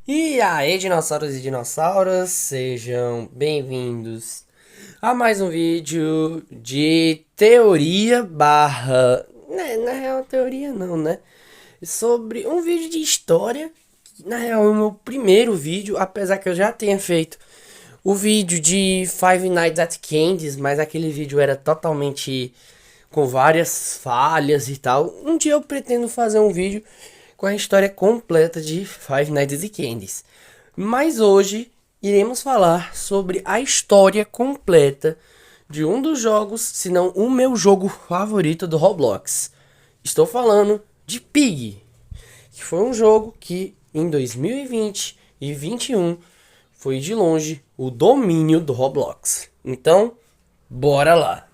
E aí, dinossauros e dinossauras, sejam bem-vindos a mais um vídeo de teoria barra... Na real, teoria não, né? Sobre um vídeo de história. Na real, é o meu primeiro vídeo, apesar que eu já tenha feito o vídeo de Five Nights at Candy's, mas aquele vídeo era totalmente com várias falhas e tal. Um dia eu pretendo fazer um vídeo com a história completa de Five Nights at Candy's. Mas hoje iremos falar sobre a história completa de um dos jogos, se não o meu jogo favorito do Roblox. Estou falando de Pig, que foi um jogo que em 2020 e 2021 foi de longe o domínio do Roblox. Então, bora lá.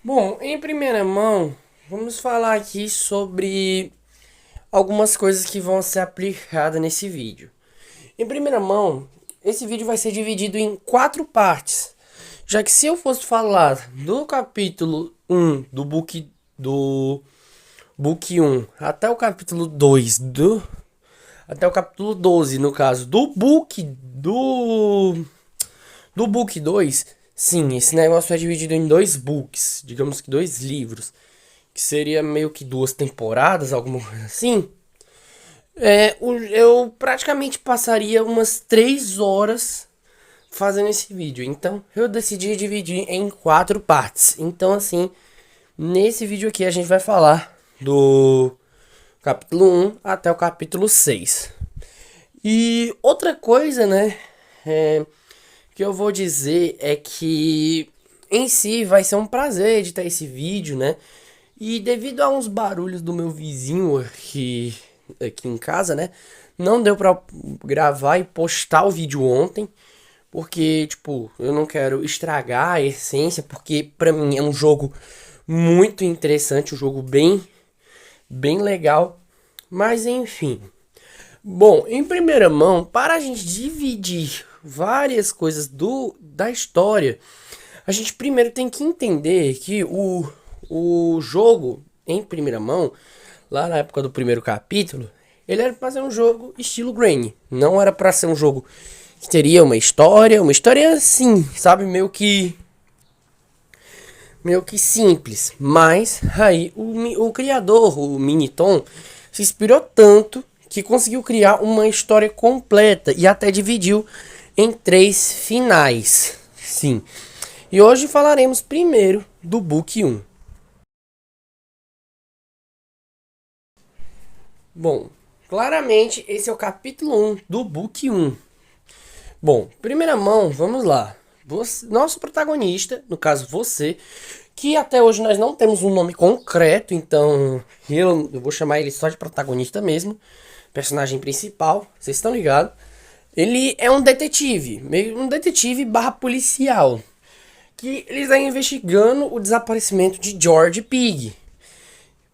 Bom, em primeira mão, vamos falar aqui sobre algumas coisas que vão ser aplicadas nesse vídeo. Em primeira mão, esse vídeo vai ser dividido em 4 partes, já que se eu fosse falar do capítulo 1 do book 1 até o capítulo 2 até o capítulo 12, no caso, do book 2, sim, esse negócio é dividido em 2 books, digamos que 2 livros, que seria meio que 2 temporadas, alguma coisa assim. Eu praticamente passaria umas 3 horas fazendo esse vídeo. Então eu decidi dividir em 4 partes. Então, assim, nesse vídeo aqui a gente vai falar do capítulo 1 até o capítulo 6. E outra coisa, né, que eu vou dizer é que em si vai ser um prazer editar esse vídeo, né? E devido a uns barulhos do meu vizinho aqui em casa, né? Não deu pra gravar e postar o vídeo ontem. Porque, tipo, eu não quero estragar a essência. Porque pra mim é um jogo muito interessante. Um jogo bem legal. Mas enfim. Bom, em primeira mão, para a gente dividir várias coisas da história, a gente primeiro tem que entender que o jogo, em primeira mão, lá na época do primeiro capítulo, ele era para ser um jogo estilo Granny. Não era para ser um jogo que teria uma história assim, sabe, meio que simples. Mas aí o criador, o Miniton, se inspirou tanto que conseguiu criar uma história completa e até dividiu em 3 finais. Sim. E hoje falaremos primeiro do Book 1. Bom, claramente esse é o capítulo 1 do Book 1. Bom, primeira mão, vamos lá. Nosso protagonista, no caso você, que até hoje nós não temos um nome concreto, então eu vou chamar ele só de protagonista mesmo, personagem principal, vocês estão ligados? Ele é um detetive, meio um detetive barra policial, que ele está investigando o desaparecimento de George Pig,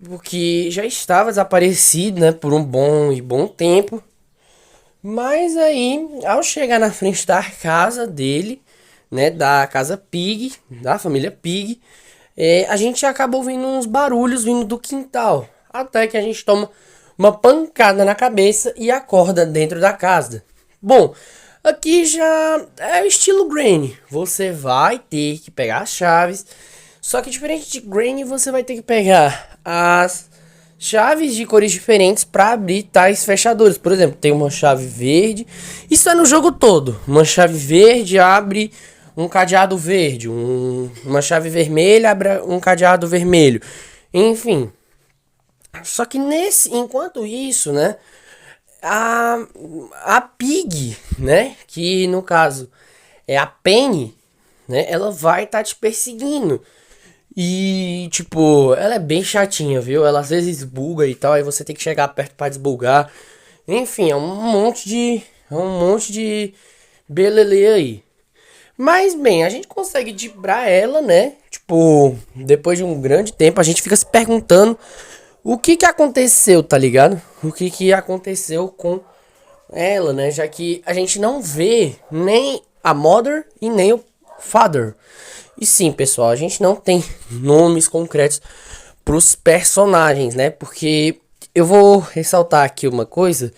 porque já estava desaparecido, né, por um bom tempo. Mas aí, ao chegar na frente da casa dele, né, da casa Pig, da família Pig, a gente acaba ouvindo uns barulhos vindo do quintal, até que a gente toma uma pancada na cabeça e acorda dentro da casa. Bom, aqui já é estilo Granny. Você vai ter que pegar as chaves. Só que diferente de Granny, você vai ter que pegar as chaves de cores diferentes para abrir tais fechaduras. Por exemplo, tem uma chave verde. Isso é no jogo todo. Uma chave verde abre um cadeado verde. Uma chave vermelha abre um cadeado vermelho. Enfim. Só que enquanto isso, né? A, a Pig, né? Que no caso é a Penny, né? Ela vai estar te perseguindo. E, tipo, ela é bem chatinha, viu? Ela às vezes buga e tal, aí você tem que chegar perto pra desbugar. Enfim, é um monte de belele aí. Mas, bem, a gente consegue dibrar ela, né? Tipo, depois de um grande tempo, a gente fica se perguntando o que que aconteceu, tá ligado? O que que aconteceu com ela, né? Já que a gente não vê nem a Mother e nem o Father. E sim, pessoal, a gente não tem nomes concretos pros personagens, né? Porque eu vou ressaltar aqui uma coisa,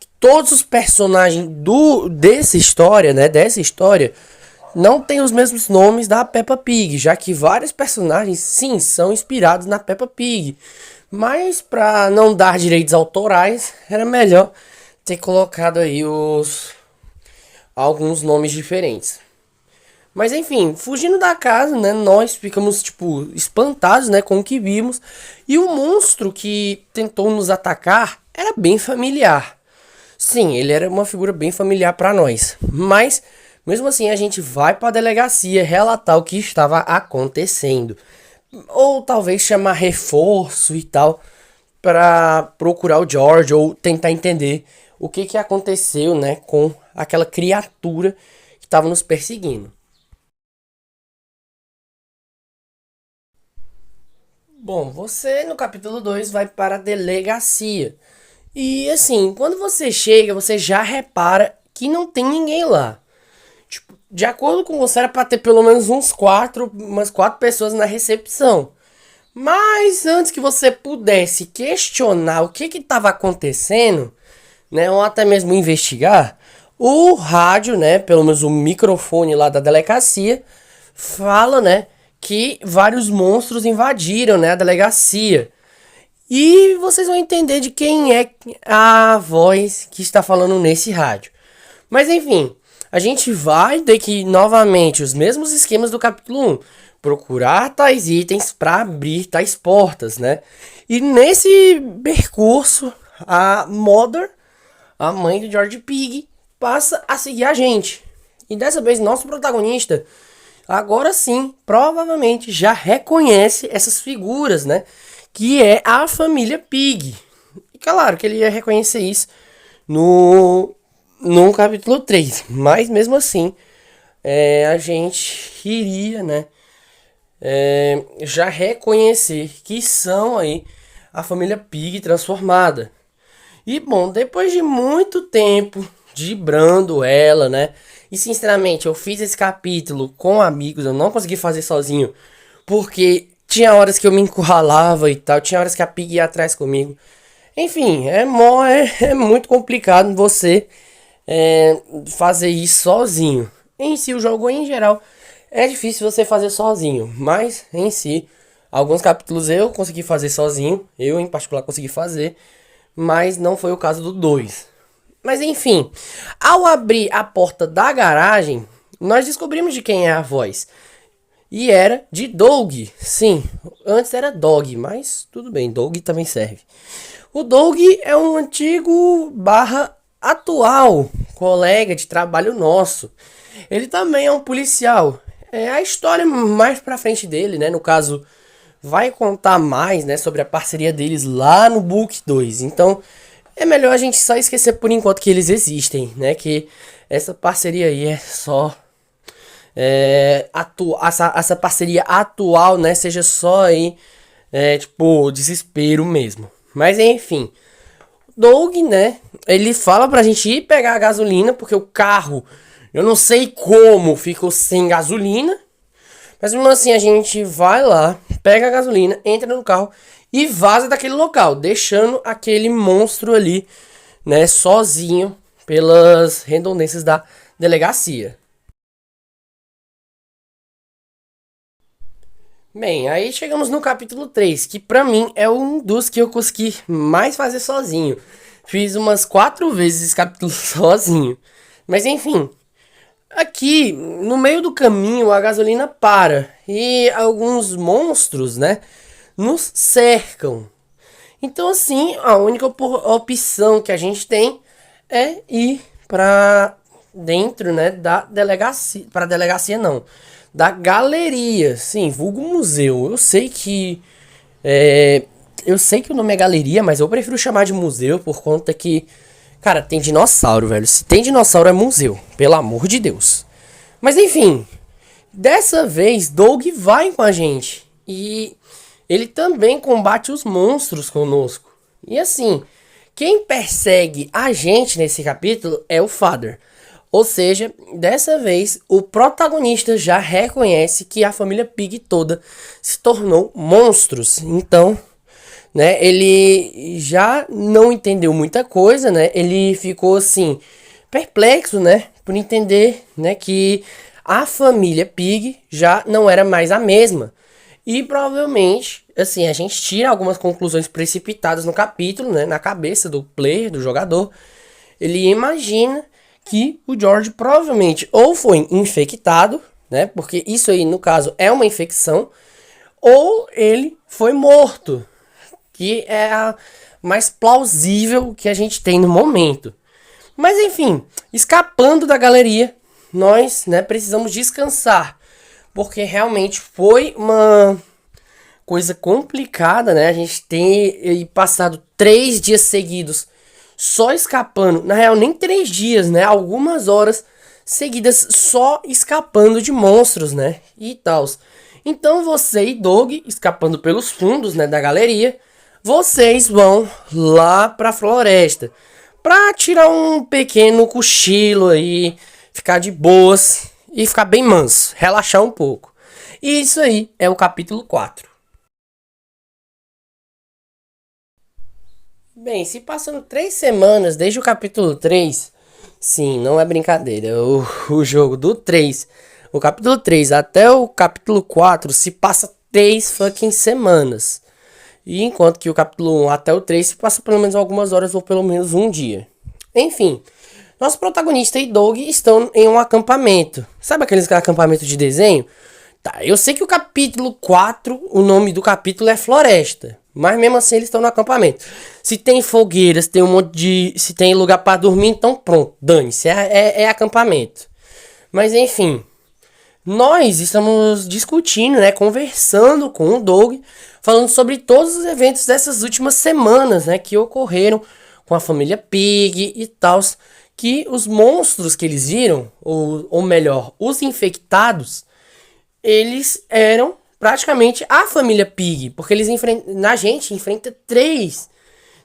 que todos os personagens dessa história, né, dessa história, não tem os mesmos nomes da Peppa Pig, já que vários personagens, sim, são inspirados na Peppa Pig. Mas para não dar direitos autorais, era melhor ter colocado aí os alguns nomes diferentes. Mas enfim, fugindo da casa, né, nós ficamos tipo espantados, né, com o que vimos, e o monstro que tentou nos atacar era bem familiar. Sim, ele era uma figura bem familiar para nós, mas mesmo assim a gente vai para a delegacia relatar o que estava acontecendo, ou talvez chamar reforço e tal para procurar o George ou tentar entender o que que aconteceu, né, com aquela criatura que estava nos perseguindo. Bom, você no capítulo 2 vai para a delegacia. E assim, quando você chega, você já repara que não tem ninguém lá. Tipo, de acordo com você, era para ter pelo menos umas quatro pessoas na recepção. Mas antes que você pudesse questionar o que estava acontecendo, né, ou até mesmo investigar, o rádio, né, pelo menos o microfone lá da delegacia, fala, né, que vários monstros invadiram, né, a delegacia. E vocês vão entender de quem é a voz que está falando nesse rádio. Mas enfim, a gente vai ter que novamente os mesmos esquemas do capítulo um, procurar tais itens para abrir tais portas, né? E nesse percurso, a Mother, a mãe do George Pig, passa a seguir a gente. E dessa vez nosso protagonista, agora sim, provavelmente já reconhece essas figuras, né? Que é a família Pig. E claro que ele ia reconhecer isso no capítulo 3. Mas mesmo assim, a gente iria, né? Já reconhecer que são aí a família Pig transformada. E bom, depois de muito tempo dibrando ela, né? E sinceramente, eu fiz esse capítulo com amigos, eu não consegui fazer sozinho, porque tinha horas que eu me encurralava e tal, tinha horas que a Pig ia atrás comigo. Enfim, é muito complicado você fazer isso sozinho. Em si, o jogo em geral é difícil você fazer sozinho, mas em si, alguns capítulos eu consegui fazer sozinho, eu em particular consegui fazer, mas não foi o caso do 2. Mas enfim, ao abrir a porta da garagem, nós descobrimos de quem é a voz. E era de Doug. Sim, antes era Dog, mas tudo bem, Doug também serve. O Doug é um antigo barra atual colega de trabalho nosso. Ele também é um policial. É a história mais pra frente dele, né? No caso, vai contar mais, né, sobre a parceria deles lá no Book 2. Então, é melhor a gente só esquecer por enquanto que eles existem, né? Que essa parceria aí é só essa parceria atual, né, seja só aí, tipo, desespero mesmo. Mas enfim, Doug, né, ele fala pra gente ir pegar a gasolina, porque o carro, eu não sei como, ficou sem gasolina. Mas mesmo assim a gente vai lá, pega a gasolina, entra no carro e vaza daquele local, deixando aquele monstro ali, né, sozinho pelas redondâncias da delegacia. Bem, aí chegamos no capítulo 3, que pra mim é um dos que eu consegui mais fazer sozinho. Fiz umas 4 vezes esse capítulo sozinho. Mas enfim, aqui no meio do caminho a gasolina para e alguns monstros, né, nos cercam. Então assim, a única opção que a gente tem é ir pra dentro, né, da delegacia, para delegacia não, da galeria, sim, vulgo museu. É, eu sei que o nome é galeria, mas eu prefiro chamar de museu por conta que, cara, tem dinossauro, velho. Se tem dinossauro é museu, pelo amor de Deus. Mas enfim, dessa vez Doug vai com a gente e ele também combate os monstros conosco. E assim, quem persegue a gente nesse capítulo é o Father. Ou seja, dessa vez o protagonista já reconhece que a família Pig toda se tornou monstros. Então, né, ele já não entendeu muita coisa, né? Ele ficou assim perplexo, né, por entender, né, que a família Pig já não era mais a mesma. E provavelmente, assim, a gente tira algumas conclusões precipitadas no capítulo, né, na cabeça do player, do jogador. Ele imagina que o George provavelmente ou foi infectado, né, porque isso aí no caso é uma infecção, ou ele foi morto, que é a mais plausível que a gente tem no momento. Mas enfim, escapando da galeria, nós, né, precisamos descansar, porque realmente foi uma coisa complicada, né? A gente tem passado 3 dias seguidos só escapando, na real nem 3 dias, né? Algumas horas seguidas só escapando de monstros, né? E tal. Então você e Doug, escapando pelos fundos, né, da galeria, vocês vão lá pra floresta pra tirar um pequeno cochilo aí, ficar de boas e ficar bem manso, relaxar um pouco. E isso aí é o capítulo 4. Bem, se passando 3 semanas desde o capítulo 3, sim, não é brincadeira. O jogo do 3, o capítulo 3 até o capítulo 4 se passa 3 fucking semanas. E enquanto que o capítulo 1 até o 3 se passa pelo menos algumas horas ou pelo menos um dia. Enfim, nosso protagonista e Doug estão em um acampamento. Sabe aqueles acampamentos de desenho? Tá, eu sei que o capítulo 4, o nome do capítulo é Floresta. Mas mesmo assim eles estão no acampamento. Se tem fogueiras, tem um monte de. Se tem lugar para dormir, então pronto, dane-se, é acampamento. Mas enfim, nós estamos discutindo, né, conversando com o Doug, falando sobre todos os eventos dessas últimas semanas, né, que ocorreram com a família Pig e tal, que os monstros que eles viram, ou melhor, os infectados, eles eram praticamente a família Pig, porque eles na gente enfrenta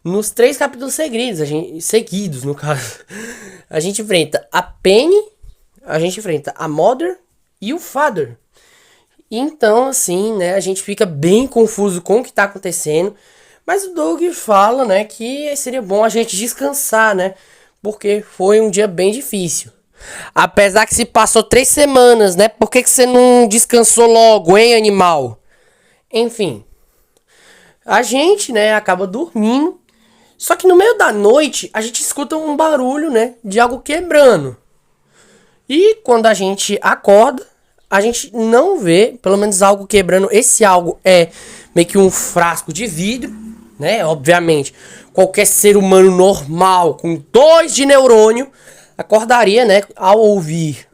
nos 3 capítulos seguidos, no caso. A gente enfrenta a Penny, a gente enfrenta a Mother e o Father. Então, assim, né, a gente fica bem confuso com o que tá acontecendo. Mas o Doug fala, né, que seria bom a gente descansar, né? Porque foi um dia bem difícil. Apesar que se passou 3 semanas, né? Por que você não descansou logo, hein, animal? Enfim, a gente, né, acaba dormindo. Só que no meio da noite, a gente escuta um barulho, né, de algo quebrando. E quando a gente acorda, a gente não vê, pelo menos algo quebrando. Esse algo é meio que um frasco de vidro, né? Obviamente, qualquer ser humano normal com 2 de neurônio acordaria, né, ao ouvir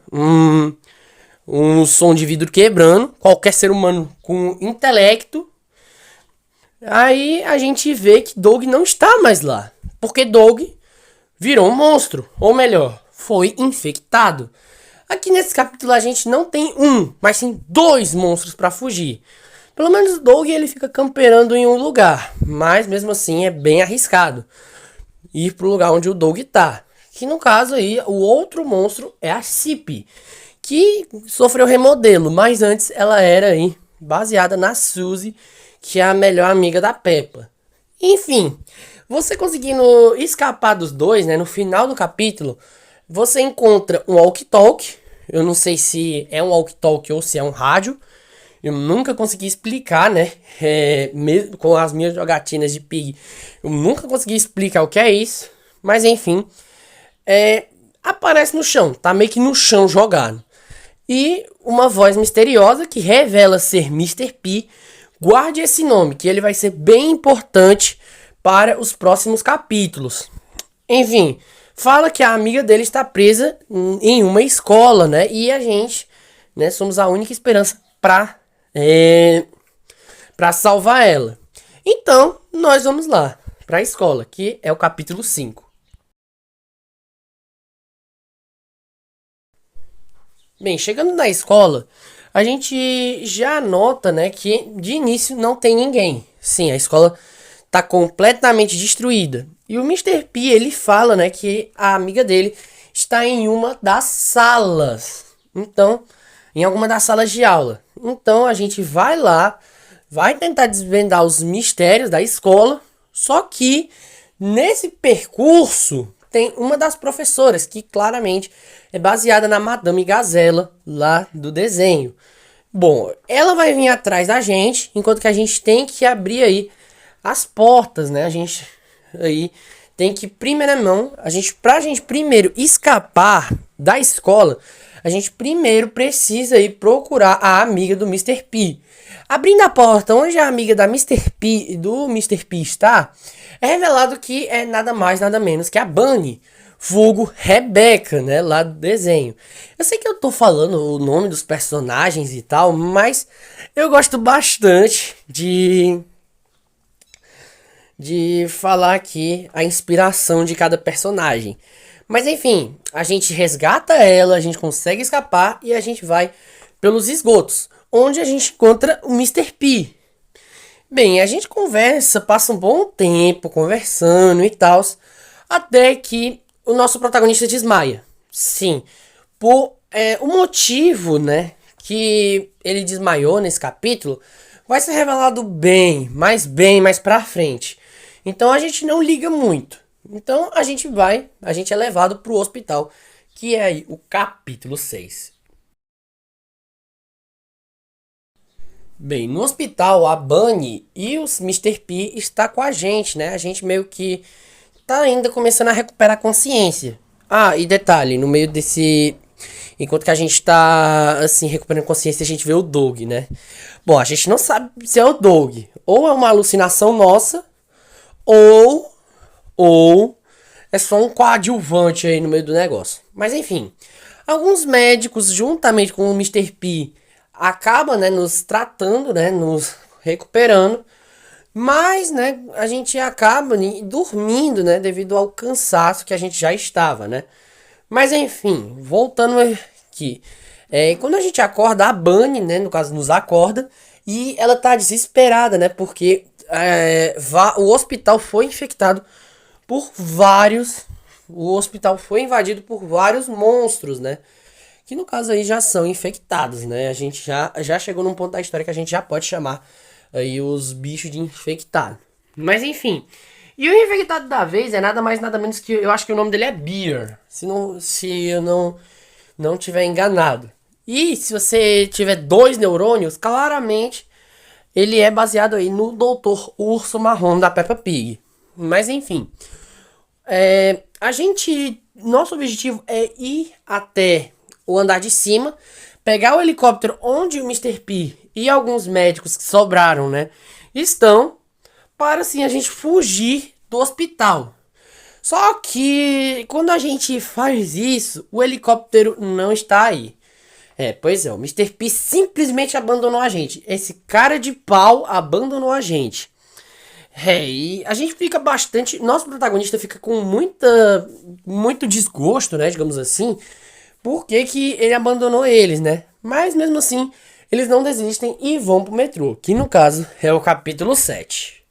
um som de vidro quebrando. Qualquer ser humano com intelecto. Aí a gente vê que Doug não está mais lá, porque Doug virou um monstro, ou melhor, foi infectado. Aqui nesse capítulo a gente não tem mas sim 2 monstros para fugir. Pelo menos o Doug ele fica camperando em um lugar, mas mesmo assim é bem arriscado ir pro lugar onde o Doug tá. Que no caso aí o outro monstro é a Cip, que sofreu remodelo, mas antes ela era aí baseada na Suzy, que é a melhor amiga da Peppa. Enfim, você conseguindo escapar dos 2, né, no final do capítulo, você encontra um walkie-talkie. Eu não sei se é um walkie-talkie ou se é um rádio. Eu nunca consegui explicar, né? Mesmo com as minhas jogatinas de Pig, eu nunca consegui explicar o que é isso. Mas enfim, aparece no chão, tá meio que no chão jogado. E uma voz misteriosa que revela ser Mr. P. Guarde esse nome, que ele vai ser bem importante para os próximos capítulos. Enfim, fala que a amiga dele está presa em uma escola, né? E a gente, né, somos a única esperança para salvar ela. Então, nós vamos lá para a escola, que é o capítulo 5. Bem, chegando na escola, a gente já nota, né, que de início não tem ninguém. Sim, a escola tá completamente destruída. E o Mister P, ele fala, né, que a amiga dele está em uma das salas. Então, em alguma das salas de aula. Então, a gente vai lá, vai tentar desvendar os mistérios da escola, só que nesse percurso tem uma das professoras que claramente é baseada na Madame Gazela lá do desenho. Bom, ela vai vir atrás da gente, enquanto que a gente tem que abrir aí as portas, né? A gente aí tem que, primeira mão, pra gente primeiro escapar da escola, a gente primeiro precisa ir procurar a amiga do Mister P. Abrindo a porta onde a amiga da Mister P, do Mister P está, é revelado que é nada mais, nada menos que a Bunny, vulgo Rebecca, né, lá do desenho. Eu sei que eu tô falando o nome dos personagens e tal, mas eu gosto bastante de falar aqui a inspiração de cada personagem. Mas enfim, a gente resgata ela, a gente consegue escapar e a gente vai pelos esgotos, onde a gente encontra o Mister P. Bem, a gente conversa, passa um bom tempo conversando e tal, até que o nosso protagonista desmaia. Sim, por o motivo, né, que ele desmaiou nesse capítulo vai ser revelado bem mais pra frente. Então a gente não liga muito. Então a gente é levado pro hospital, que é aí o capítulo 6. Bem, no hospital a Bunny e o Mister P está com a gente, né? A gente meio que tá ainda começando a recuperar a consciência. Ah, e detalhe, no meio desse. Enquanto que a gente tá, assim, recuperando consciência, a gente vê o Doug, né? Bom, a gente não sabe se é o Doug. Ou é uma alucinação nossa, ou. Ou é só um coadjuvante aí no meio do negócio. Mas enfim, alguns médicos, juntamente com o Mister P, acabam, né, nos tratando, né, nos recuperando. Mas, né, a gente acaba dormindo, né, devido ao cansaço que a gente já estava, né. Mas enfim, voltando aqui. Quando a gente acorda, a Bunny, né, no caso, nos acorda. E ela tá desesperada, né, porque o hospital foi infectado por vários... O hospital foi invadido por vários monstros, né. Que no caso aí já são infectados, né. A gente já chegou num ponto da história que a gente já pode chamar aí os bichos de infectado. Mas enfim. E o infectado da vez é nada mais nada menos que... Eu acho que o nome dele é Beer. Se eu não tiver enganado. E se você tiver 2 neurônios, claramente ele é baseado aí no Doutor Urso Marrom da Peppa Pig. Mas enfim. A gente... Nosso objetivo é ir até o andar de cima, pegar o helicóptero onde o Mister P e alguns médicos que sobraram, né, estão, para assim a gente fugir do hospital. Só que quando a gente faz isso, o helicóptero não está aí. Pois é, o Mister P simplesmente abandonou a gente. Esse cara de pau abandonou a gente. E a gente fica bastante... Nosso protagonista fica com muito desgosto, né, digamos assim, porque que ele abandonou eles, né? Mas mesmo assim, eles não desistem e vão pro metrô, que no caso é o capítulo 7.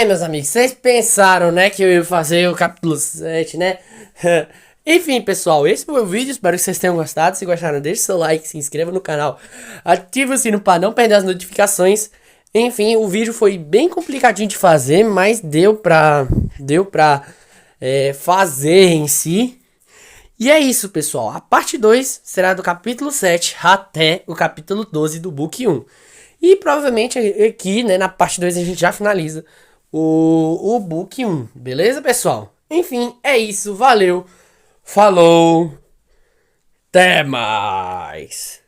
Meus amigos, vocês pensaram, né, que eu ia fazer o capítulo 7, né? Enfim, pessoal, esse foi o vídeo, espero que vocês tenham gostado. Se gostaram, deixe seu like, se inscreva no canal, ative o sino para não perder as notificações. Enfim, o vídeo foi bem complicadinho de fazer, mas deu pra fazer em si. E é isso, pessoal. A parte 2 será do capítulo 7 até o capítulo 12 do Book 1. E provavelmente aqui, né, na parte 2 a gente já finaliza o Book 1. Beleza, pessoal? Enfim, é isso. Valeu. Falou. Até mais.